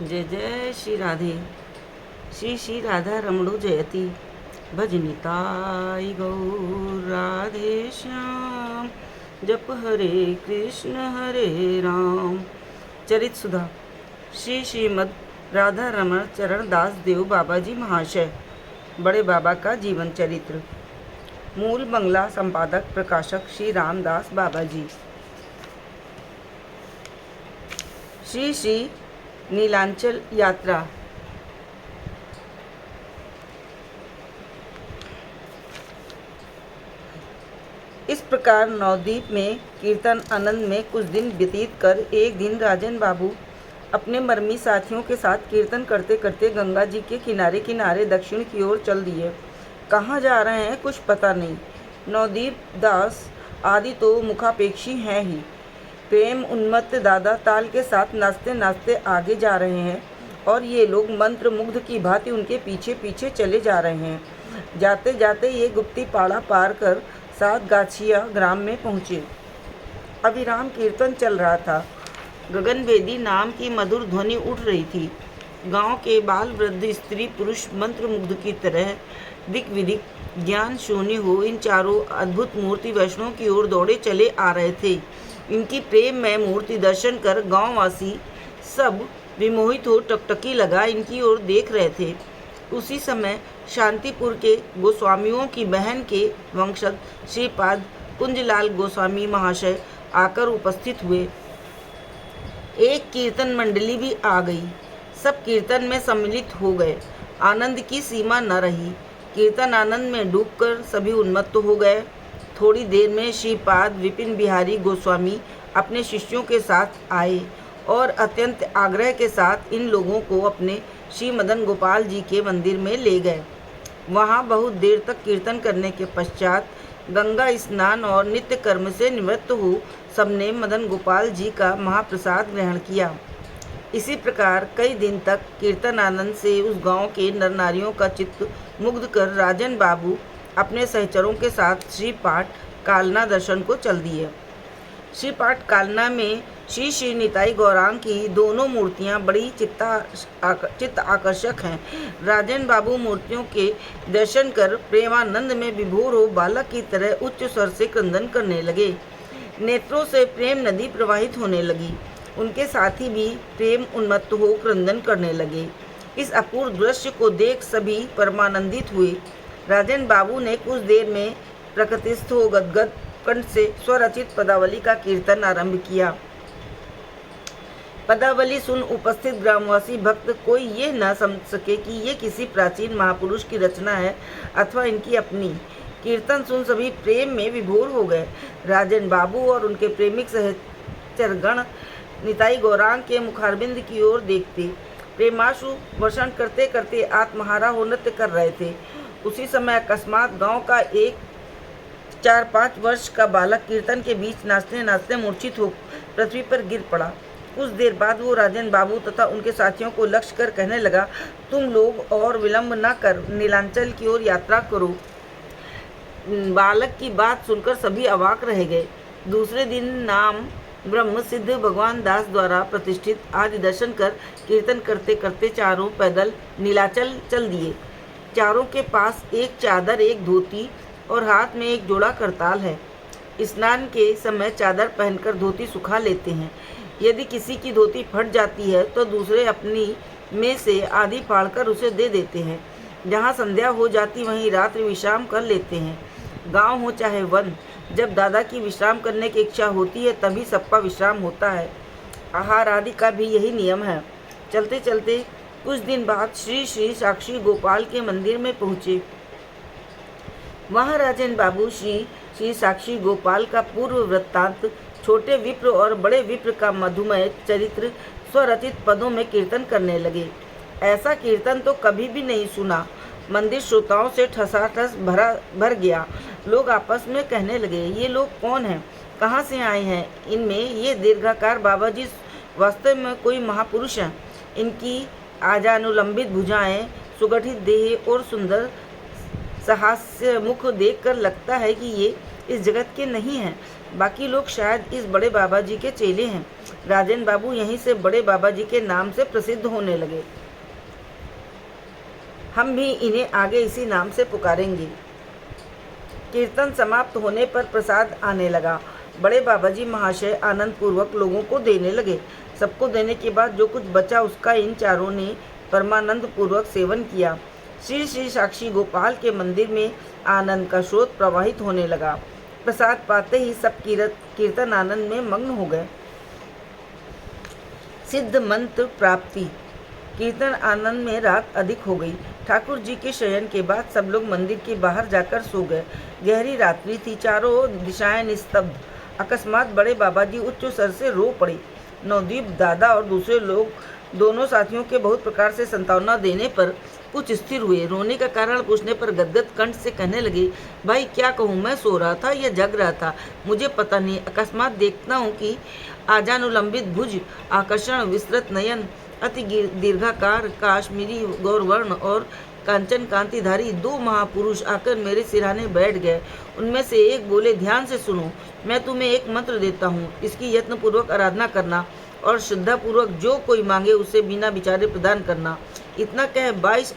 जय जय श्री राधे। श्री श्री राधा रमणो जयति। भजनिताई गौर राधे श्याम। जप हरे कृष्ण राम। चरित सुधा। श्री श्रीमद राधा रमण चरण दास देव बाबा जी महाशय। बड़े बाबा का जीवन चरित्र। मूल बंगला संपादक प्रकाशक श्री रामदास बाबा जी। श्री श्री नीलांचल यात्रा। इस प्रकार नवद्वीप में कीर्तन आनंद में कुछ दिन व्यतीत कर एक दिन राजन बाबू अपने मर्मी साथियों के साथ कीर्तन करते करते गंगा जी के किनारे किनारे दक्षिण की ओर चल दिए। कहाँ जा रहे हैं कुछ पता नहीं। नवद्वीप दास आदि तो मुखापेक्षी हैं ही। प्रेम उन्मत्त दादा ताल के साथ नाचते नाचते आगे जा रहे हैं और ये लोग मंत्र मुग्ध की भांति उनके पीछे पीछे चले जा रहे हैं। जाते जाते ये गुप्ती पाड़ा पार कर 7 गाछिया ग्राम में पहुँचे। अविराम कीर्तन चल रहा था। गगनभेदी नाम की मधुर ध्वनि उठ रही थी। गांव के बाल वृद्ध स्त्री पुरुष मंत्र मुग्ध की तरह दिक विदिक ज्ञान शून्य हो इन चारों अद्भुत मूर्ति वैष्णव की ओर दौड़े चले आ रहे थे। इनकी प्रेम में मूर्ति दर्शन कर गांववासी सब विमोहित हो टकटकी लगा इनकी ओर देख रहे थे। उसी समय शांतिपुर के गोस्वामियों की बहन के वंशज श्रीपाद कुंजलाल गोस्वामी महाशय आकर उपस्थित हुए। एक कीर्तन मंडली भी आ गई। सब कीर्तन में सम्मिलित हो गए। आनंद की सीमा न रही। कीर्तन आनंद में डूबकर सभी उन्मत्त हो गए। थोड़ी देर में श्रीपाद विपिन बिहारी गोस्वामी अपने शिष्यों के साथ आए और अत्यंत आग्रह के साथ इन लोगों को अपने श्री मदन गोपाल जी के मंदिर में ले गए। वहाँ बहुत देर तक कीर्तन करने के पश्चात गंगा स्नान और नित्य कर्म से निवृत्त हो सबने मदन गोपाल जी का महाप्रसाद ग्रहण किया। इसी प्रकार कई दिन तक कीर्तन आनंद से उस गांव के नर नारियों का चित्त मुग्ध कर राजन बाबू अपने सहचरों के साथ श्रीपाठ कालना दर्शन को चल दिए। श्रीपाठ कालना में श्री श्री निताई गौरांग की दोनों मूर्तियां बड़ी चित्त आकर्षक हैं। राजन बाबू मूर्तियों के दर्शन कर प्रेमानंद में विभोर हो बालक की तरह उच्च स्वर से क्रंदन करने लगे। नेत्रों से प्रेम नदी प्रवाहित होने लगी। उनके साथी भी प्रेम उन्मत्त हो क्रंदन करने लगे। इस अपूर्व दृश्य को देख सभी परमानंदित हुए। राजन बाबू ने कुछ देर में प्रकृतिस्थ हो गदगद कंठ से स्वरचित पदावली का कीर्तन आरंभ किया। पदावली सुन उपस्थित ग्रामवासी भक्त कोई ये न समझ सके कि ये किसी प्राचीन महापुरुष की रचना है अथवा इनकी अपनी। कीर्तन सुन सभी प्रेम में विभोर हो गए। राजन बाबू और उनके प्रेमिक सहचरगण निताई गौरांग के मुखारबिंद की ओर देखते प्रेमाशु वर्षण करते करते आत्महारा हो नृत्य कर रहे थे। उसी समय अकस्मात गांव का एक 4-5 वर्ष का बालक कीर्तन के बीच नाचते नाचते मूर्छित हो पृथ्वी पर गिर पड़ा। कुछ देर बाद वो राजन बाबू तथा उनके साथियों को लक्ष्य कर कहने लगा, तुम लोग और विलंब न कर नीलांचल की ओर यात्रा करो। बालक की बात सुनकर सभी अवाक रह गए। दूसरे दिन नाम ब्रह्म सिद्ध भगवान दास द्वारा प्रतिष्ठित आदि दर्शन कर कीर्तन करते करते चारों पैदल नीलाचल चल दिए। चारों के पास एक चादर एक धोती और हाथ में एक जोड़ा करताल है। स्नान के समय चादर पहनकर धोती सुखा लेते हैं। यदि किसी की धोती फट जाती है तो दूसरे अपनी में से आधी फाड़कर उसे दे देते हैं। जहाँ संध्या हो जाती वहीं रात्रि विश्राम कर लेते हैं। गांव हो चाहे वन, जब दादा की विश्राम करने की इच्छा होती है तभी सबका विश्राम होता है। आहार आदि का भी यही नियम है। चलते चलते कुछ दिन बाद श्री श्री साक्षी गोपाल के मंदिर में पहुँचे। वहाँ राजन बाबू श्री श्री साक्षी गोपाल का पूर्व वृत्तांत, छोटे विप्र और बड़े विप्र का मधुमय चरित्र स्वरचित पदों में कीर्तन करने लगे। ऐसा कीर्तन तो कभी भी नहीं सुना। मंदिर श्रोताओं से ठसाठस भर गया। लोग आपस में कहने लगे, ये लोग कौन हैं, कहाँ से आए हैं। इनमें ये दीर्घाकार बाबा जी वास्तव में कोई महापुरुष हैं। इनकी आजानुलंबित भुजाएं, सुगठित देह और सुंदर सहास्य मुख देखकर लगता है कि ये इस जगत के नहीं हैं। बाकी लोग शायद इस बड़े बाबा जी के चेले हैं। राजेंद्र बाबू यहीं से बड़े बाबा जी के नाम से प्रसिद्ध होने लगे। हम भी इन्हें आगे इसी नाम से पुकारेंगे। कीर्तन समाप्त होने पर प्रसाद आने लगा। बड़े बाबा जी महाशय आनंद पूर्वक लोगों को देने लगे। सबको देने के बाद जो कुछ बचा उसका इन चारों ने परमानंद पूर्वक सेवन किया। श्री श्री साक्षी गोपाल के मंदिर में आनंद का स्रोत प्रवाहित होने लगा। प्रसाद पाते ही सब कीर्तन आनंद में मग्न हो गए। सिद्ध मंत्र प्राप्ति। कीर्तन आनंद में रात अधिक हो गई। ठाकुर जी के शयन के बाद सब लोग मंदिर के बाहर जाकर सो गए। गहरी रात्रि थी, चारों दिशाएं निस्तब्ध। अकस्मात बड़े बाबा जी उच्च स्वर से रो पड़े। नवदीप दादा और दूसरे लोग दोनों साथियों के बहुत प्रकार से संतावना देने पर कुछ स्थिर हुए। रोने का कारण पूछने पर गदगद कंठ से कहने लगे, भाई क्या कहूँ, मैं सो रहा था या जग रहा था मुझे पता नहीं। अकस्मात देखता हूँ कि आजानुलंबित भुज, आकर्षण विस्तृत नयन, अति दीर्घाकार, काश्मीरी गौरवर्ण और कांचन कांतिधारी दो महापुरुष आकर मेरे सिरहाने बैठ गए। उनमें से एक बोले, ध्यान से सुनो, मैं तुम्हें एक मंत्र देता हूँ, इसकी यत्नपूर्वक आराधना करना और श्रद्धापूर्वक जो कोई मांगे उसे बिना विचारे प्रदान करना। इतना कह 22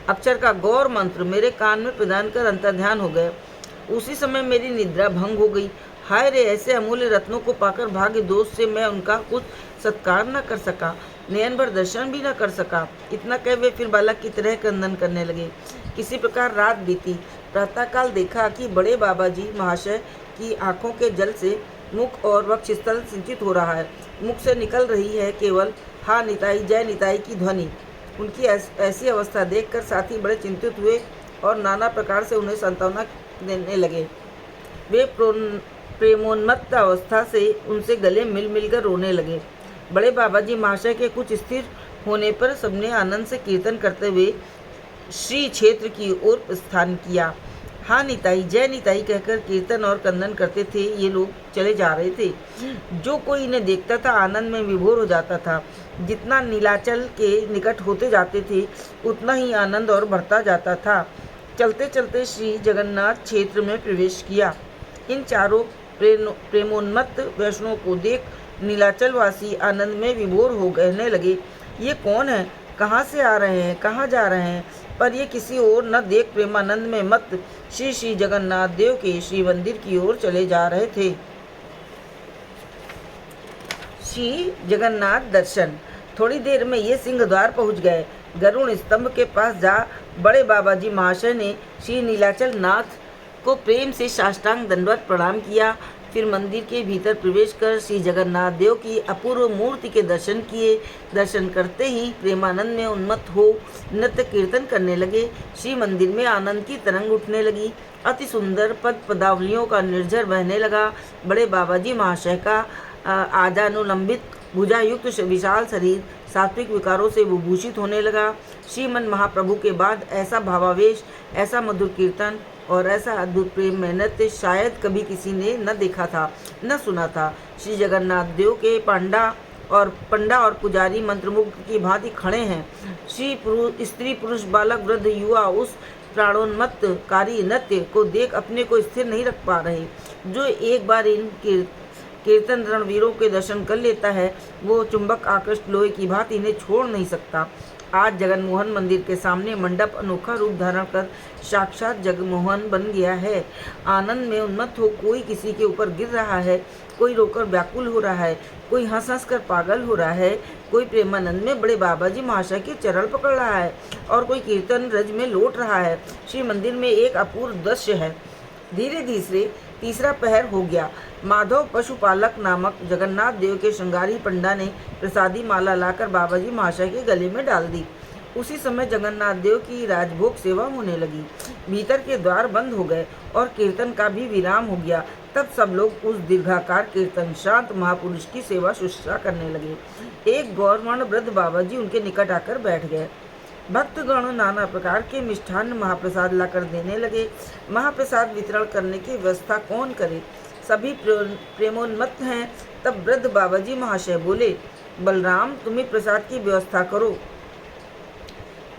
अक्षर का गौर मंत्र मेरे कान में प्रदान कर अंतर्ध्यान हो गए। उसी समय मेरी निद्रा भंग हो गई। हाय रे, ऐसे अमूल्य रत्नों को पाकर भाग्य दोष से मैं उनका कुछ सत्कार न कर सका, नयन भर दर्शन भी न कर सका। इतना कह वे फिर बालक की तरह क्रंदन करने लगे। किसी प्रकार रात बीती। प्रातःकाल देखा कि बड़े बाबा जी महाशय की आंखों के जल से मुख और वक्षस्थल सिंचित हो रहा है। मुख से निकल रही है केवल हा निताई जय निताई की ध्वनि। उनकी ऐसी अवस्था देखकर साथी बड़े चिंतित हुए और नाना प्रकार से उन्हें सांत्वना देने लगे। वे प्रेमोन्मत्त अवस्था से उनसे गले मिल मिलकर रोने लगे। बड़े बाबा जी महाशय के कुछ स्थिर होने पर सबने आनंद से कीर्तन करते हुए श्री क्षेत्र की ओर प्रस्थान किया। हाँ निताई जय निताई कहकर कीर्तन और क्रंदन करते थे। ये लोग चले जा रहे थे। जो कोई इन्हें देखता था आनंद में विभोर हो जाता था। जितना नीलाचल के निकट होते जाते थे उतना ही आनंद और बढ़ता जाता था। चलते चलते श्री जगन्नाथ क्षेत्र में प्रवेश किया। इन चारों प्रेमोन्मत्त वैष्णवों को देख नीलाचलवासी आनंद में विभोर हो कहने लगे, ये कौन है, कहाँ से आ रहे हैं, कहाँ जा रहे हैं। पर ये किसी और न देख प्रेमानंद में मत श्री श्री जगन्नाथ देव के श्री मंदिर की ओर चले जा रहे थे। श्री जगन्नाथ दर्शन। थोड़ी देर में ये सिंह द्वार पहुँच गए। गरुड़ स्तंभ के पास जा बड़े बाबा जी महाशय ने श्री नीलाचल नाथ को प्रेम से साष्टांग दंडवत प्रणाम किया। फिर मंदिर के भीतर प्रवेश कर श्री जगन्नाथ देव की अपूर्व मूर्ति के दर्शन किए। दर्शन करते ही प्रेमानंद में उन्मत्त हो नृत्य कीर्तन करने लगे। श्री मंदिर में आनंद की तरंग उठने लगी। अति सुंदर पद पदावलियों का निर्झर बहने लगा। बड़े बाबा जी महाशय का आजानुलंबित भुजायुक्त विशाल शरीर सात्विक विकारों से विभूषित होने लगा। श्रीमन महाप्रभु के बाद ऐसा भावावेश, ऐसा मधुर कीर्तन और ऐसा अद्भुत प्रेम में नृत्य शायद कभी किसी ने न देखा था न सुना था। श्री जगन्नाथ देव के पंडा और पुजारी मंत्रमुग्ध की भांति खड़े हैं। स्त्री पुरुष बालक वृद्ध युवा उस प्राणोन्मत्त कारी नृत्य को देख अपने को स्थिर नहीं रख पा रहे। जो एक बार इन कीर्तन रणवीरों के दर्शन कर लेता है वो चुंबक आकृष्ट लोहे की भांति इन्हें छोड़ नहीं सकता। आज जगनमोहन मंदिर के सामने मंडप अनोखा रूप धारण कर साक्षात जगमोहन बन गया है। आनंद में उन्मत्त हो कोई किसी के ऊपर गिर रहा है, कोई रोकर व्याकुल हो रहा है, कोई हंस हंस कर पागल हो रहा है, कोई प्रेमानंद में बड़े बाबा जी महाशय के चरण पकड़ रहा है और कोई कीर्तन रज में लौट रहा है। श्री मंदिर में एक अपूर्व दृश्य है। धीरे धीरे तीसरा पहर हो गया। माधव पशुपालक नामक जगन्नाथ देव के श्रृंगारी पंडा ने प्रसादी माला लाकर बाबा जी महाशय के गले में डाल दी। उसी समय जगन्नाथ देव की राजभोग सेवा होने लगी। भीतर के द्वार बंद हो गए और कीर्तन का भी विराम हो गया। तब सब लोग उस दीर्घाकार कीर्तन शांत महापुरुष की सेवा शुश्रूषा करने लगे। एक गौरवर्ण वृद्ध बाबा जी उनके निकट आकर बैठ गए। भक्तगण नाना प्रकार के मिष्ठान्न महाप्रसाद लाकर देने लगे। महाप्रसाद वितरण करने की व्यवस्था कौन करे, सभी प्रेमोन्मत्त हैं। तब वृद्ध बाबा जी महाशय बोले, बलराम तुम्हें प्रसाद की व्यवस्था करो।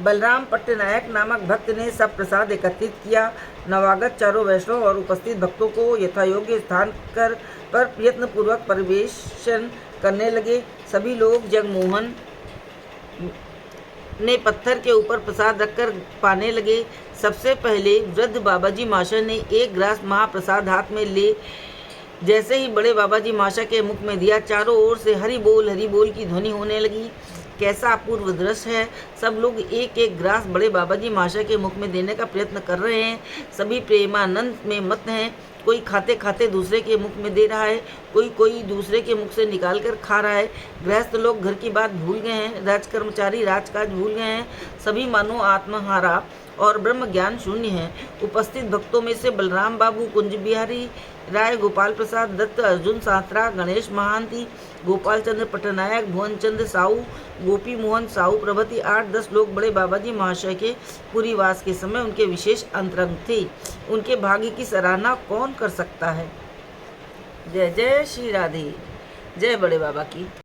बलराम पट्टनायक नामक भक्त ने सब प्रसाद एकत्रित किया। नवागत चारों वैष्णव और उपस्थित भक्तों को यथायोग्य स्थान पर प्रयत्नपूर्वक परिवेशन करने लगे। सभी लोग जगमोहन ने पत्थर के ऊपर प्रसाद रखकर पाने लगे। सबसे पहले वृद्ध बाबाजी माशा ने एक ग्रास महाप्रसाद हाथ में ले जैसे ही बड़े बाबाजी माशा के मुख में दिया, चारों ओर से हरि बोल की ध्वनि होने लगी। कैसा अपूर्व दृश्य है। सब लोग एक एक ग्रास बड़े बाबाजी माशा के मुख में देने का प्रयत्न कर रहे हैं। सभी प्रेमानंद में मत हैं। कोई खाते खाते दूसरे के मुख में दे रहा है, कोई दूसरे के मुख से निकाल कर खा रहा है। गृहस्थ लोग घर की बात भूल गए हैं, राजकर्मचारी राजकाज भूल गए हैं। सभी मानो आत्महारा और ब्रह्म ज्ञान शून्य हैं। उपस्थित भक्तों में से बलराम बाबू, कुंज बिहारी राय, गोपाल प्रसाद दत्त, अर्जुन सात्रा, गणेश महांती, गोपाल चंद्र पटनायक, भुवन चंद्र साहू, गोपी मोहन साहू प्रभृति 8-10 लोग बड़े बाबाजी महाशय के पुरीवास के समय उनके विशेष अंतरंग थे। उनके भाग्य की सराहना कौन कर सकता है। जय जय श्री राधे। जय बड़े बाबा की।